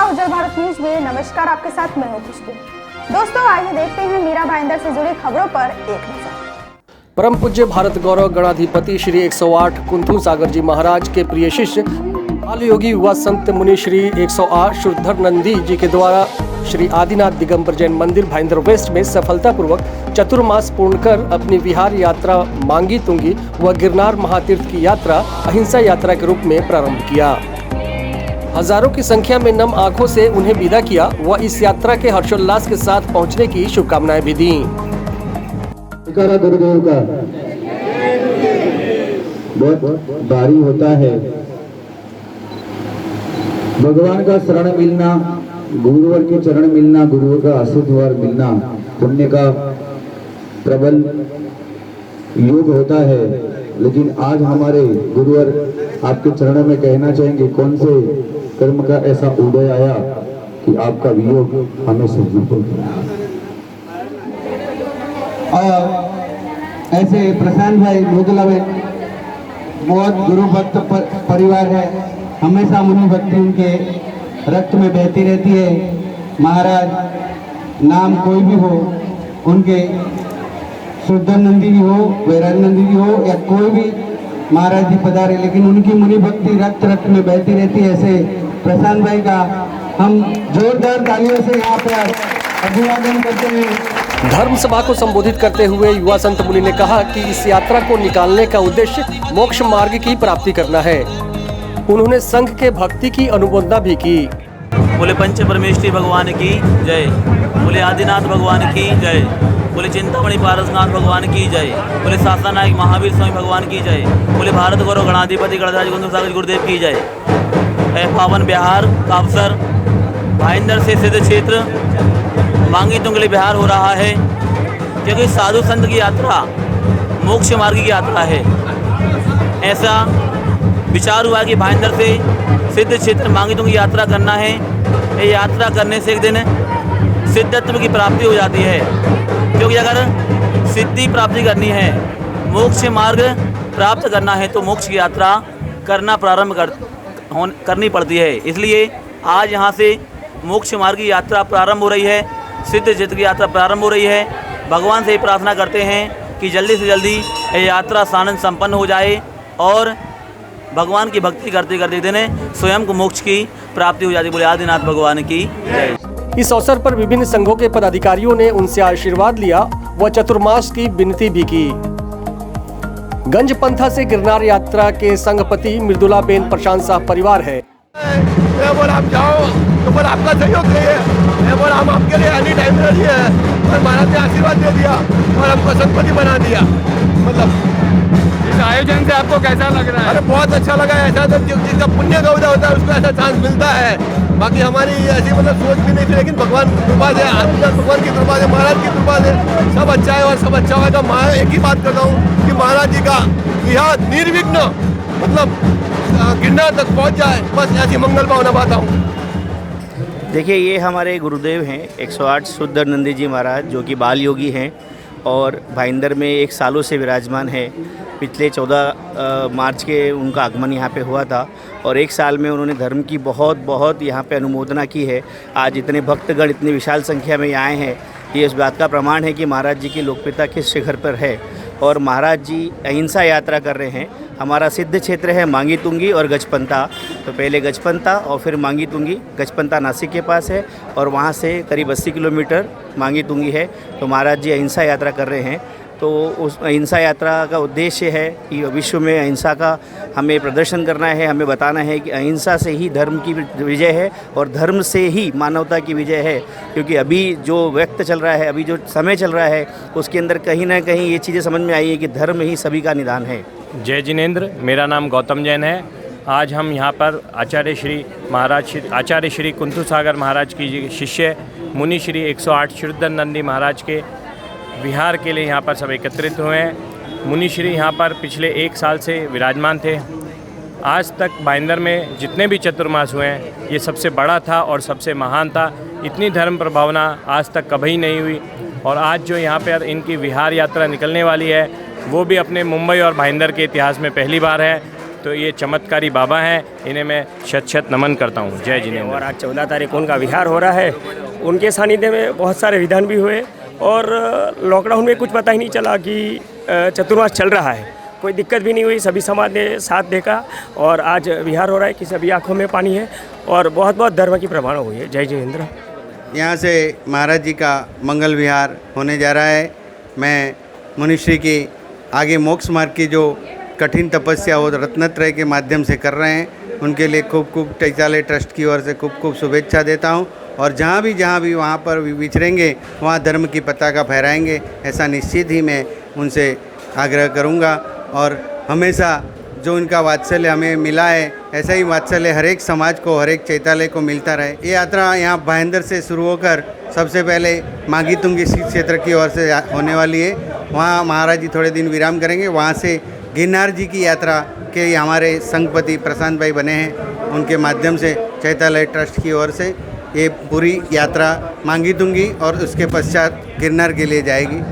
उज्जवल Bharat news में नमस्कार। आपके साथ मैं हूं खुशबू। दोस्तों आइए देखते हैं मीरा भाईंदर से जुड़ी खबरों पर एक नजर। परम पूज्य भारत गौरव गणाधिपति श्री 108 कुंथू सागर जी महाराज के प्रिय शिष्य बाल योगी युवा संत मुनि श्री 108 शुद्धर नंदी जी के द्वारा श्री आदिनाथ दिगंबर जैन मंदिर भाईंदर वेस्ट में सफलतापूर्वक चतुर्मास पूर्ण कर अपनी विहार यात्रा मांगी तुंगी व गिरनार महातीर्थ की यात्रा अहिंसा यात्रा के रूप में प्रारंभ किया। हजारों की संख्या में नम आंखों से उन्हें विदा किया व इस यात्रा के हर्षोल्लास के साथ पहुंचने की शुभकामनाएं भी दी। गुरुदेव का बहुत भारी होता है। भगवान का शरण मिलना, गुरुवर के चरण मिलना, गुरुवर का आशीर्वाद मिलना पुण्य का प्रबल योग होता है। लेकिन आज हमारे गुरुवर आपके चरणों में कहना चाहेंगे, कौन से कर्म का ऐसा उदय आया कि आपका वियोग हमें सुख हो गया। और ऐसे प्रशांत भाई मोगला में बहुत गुरु भक्त परिवार है, हमेशा मुनि भक्ति उनके रक्त में बहती रहती है। महाराज नाम कोई भी हो, उनके शुद्धर नंदी जी हो, वैराग नंदी जी हो या कोई भी महाराज जी पधारे, लेकिन उनकी मुनि भक्ति रक्त रक्त में बहती रहती है। ऐसे प्रशांत भाई का हम जोरदार तालियों से यहाँ पर अभिवादन करते हैं। धर्म सभा को संबोधित करते हुए युवा संत मुनि ने कहा कि इस यात्रा को निकालने का उद्देश्य मोक्ष मार्ग की प्राप्ति करना है। उन्होंने संघ के भक्ति की अनुमोदना भी की। बोले पंच परमेश्वरी भगवान की जय, बोले आदिनाथ भगवान की जय, बोले चिंतामणि पारसनाथ भगवान की जय, बोले शासनायक महावीर स्वामी भगवान की जय, बोले भारत गौरव गणाधिपति गणराज कुंथू सागर गुरुदेव की जय। पावन बिहार का अवसर भाईंदर से सिद्ध क्षेत्र मांगी तुंग के लिए बिहार हो रहा है, क्योंकि साधु संत की यात्रा मोक्ष मार्ग की यात्रा है। ऐसा विचार हुआ कि भाईंदर से सिद्ध क्षेत्र मांगी तुंग की यात्रा करना है। ये यात्रा करने से एक दिन सिद्धत्व की प्राप्ति हो जाती है, क्योंकि अगर सिद्धि प्राप्ति करनी है, मोक्ष मार्ग प्राप्त करना है, तो मोक्ष की यात्रा करना करनी पड़ती है। इसलिए आज यहाँ से मोक्ष मार्ग की यात्रा प्रारंभ हो रही है, सिद्ध क्षेत्र की यात्रा प्रारंभ हो रही है। भगवान से प्रार्थना करते हैं कि जल्दी से जल्दी ये यात्रा सानंद संपन्न हो जाए और भगवान की भक्ति करते करते दिन स्वयं को मोक्ष की प्राप्ति हो जाती। बोले आदिनाथ भगवान की जय। इस अवसर पर विभिन्न संघों के पदाधिकारियों ने उनसे आशीर्वाद लिया व चतुर्मास की विनती भी की। गंजपंथा से गिरनार यात्रा के संघपति मृदुला बेन प्रशांत साहब परिवार है। आप जाओ तो बोल आपका सहयोग चाहिए, बोल हम आपके लिए एनी टाइम रेडी है। और महाराज ने आशीर्वाद दे दिया और हमको संपत्ति बना दिया। मतलब इस आयोजन से आपको कैसा लग रहा है? अरे बहुत अच्छा लगा। ऐसा तो जिसका पुण्य का उदय होता है उसको ऐसा चांस मिलता है। बाकी हमारी ऐसी मतलब सोच भी नहीं थी, लेकिन भगवान की कृपा से, भगवान की कृपा से, महाराज की कृपा से सब अच्छा है और सब अच्छा होगा। मैं एक ही बात करता हूँ कि महाराज जी का यहाँ निर्विघ्न मतलब गिरनार तक पहुँच जाए, बस ऐसी मंगल भावना पाता हूँ। देखिए, ये हमारे गुरुदेव हैं 108 शुद्धर नंदी जी महाराज, जो कि बाल योगी हैं और भाईंदर में एक सालों से विराजमान है। पिछले 14 मार्च के उनका आगमन यहाँ पे हुआ था और एक साल में उन्होंने धर्म की बहुत यहाँ पे अनुमोदना की है। आज इतने भक्तगण इतनी विशाल संख्या में आए हैं, ये इस बात का प्रमाण है कि महाराज जी की लोकप्रियता किस शिखर पर है। और महाराज जी अहिंसा यात्रा कर रहे हैं। हमारा सिद्ध क्षेत्र है मांगी तुंगी और गजपंथा, तो पहले गजपंथा और फिर मांगी तुंगी। गजपंथा नासिक के पास है और वहाँ से करीब 80 किलोमीटर मांगी तुंगी है। तो महाराज जी अहिंसा यात्रा कर रहे हैं। तो उस अहिंसा यात्रा का उद्देश्य है कि विश्व में अहिंसा का हमें प्रदर्शन करना है, हमें बताना है कि अहिंसा से ही धर्म की विजय है और धर्म से ही मानवता की विजय है। क्योंकि अभी जो वक्त चल रहा है, अभी जो समय चल रहा है, उसके अंदर कहीं ना कहीं ये चीज़ें समझ में आई है कि धर्म ही सभी का निदान है। जय जिनेंद्र, मेरा नाम गौतम जैन है। आज हम यहाँ पर आचार्य श्री कुंथू सागर महाराज की शिष्य मुनि श्री 108 शुद्धर नंदी महाराज के विहार के लिए यहाँ पर सब एकत्रित हुए हैं। मुनि श्री यहाँ पर पिछले 1 साल से विराजमान थे। आज तक भाईंदर में जितने भी चतुर्मास हुए हैं, ये सबसे बड़ा था और सबसे महान था। इतनी धर्म प्रभावना आज तक कभी नहीं हुई। और आज जो यहाँ पर इनकी विहार यात्रा निकलने वाली है, वो भी अपने मुंबई और भाईंदर के इतिहास में पहली बार है। तो ये चमत्कारी बाबा हैं, इन्हें मैं शत शत नमन करता हूँ। जय जिनेंद्र। और आज 14 तारीख को उनका विहार हो रहा है। उनके सानिध्य में बहुत सारे विधान भी हुए और लॉकडाउन में कुछ पता ही नहीं चला कि चतुर्मास चल रहा है, कोई दिक्कत भी नहीं हुई, सभी समाज ने साथ देखा और आज विहार हो रहा है कि सभी आँखों में पानी है और बहुत बहुत धर्म की प्रमाण हुई है। जय जिनेंद्र। यहाँ से महाराज जी का मंगल विहार होने जा रहा है। मैं मुनिश्री की आगे मोक्ष मार्ग की जो कठिन तपस्या वो रत्नत्रय के माध्यम से कर रहे हैं, उनके लिए खूब खूब टैचालय ट्रस्ट की ओर से खूब खूब शुभेच्छा देता हूँ। और जहाँ भी वहाँ पर विचरेंगे वहाँ धर्म की पताका फहराएंगे, ऐसा निश्चित ही मैं उनसे आग्रह करूँगा। और हमेशा जो उनका वात्सल्य हमें मिला है, ऐसा ही वात्सल्य हर एक समाज को, हर एक चैतालय को मिलता रहे। ये यात्रा यहाँ भाईंदर से शुरू होकर सबसे पहले मांगी तुंगी क्षेत्र की ओर से होने वाली है। वहाँ महाराज जी थोड़े दिन विराम करेंगे। वहाँ से गिरनार जी की यात्रा के हमारे संघपति प्रशांत भाई बने हैं, उनके माध्यम से चैतालय ट्रस्ट की ओर से ये पूरी यात्रा मांगी तुंगी और उसके पश्चात गिरनार के लिए जाएगी।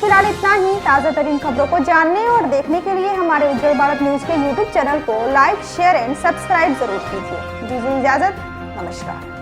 फिलहाल इतना ही। ताज़ा तरीन खबरों को जानने और देखने के लिए हमारे उज्जवल भारत न्यूज के यूट्यूब चैनल को लाइक, शेयर एंड सब्सक्राइब जरूर कीजिए। दीजिए इजाजत, नमस्कार।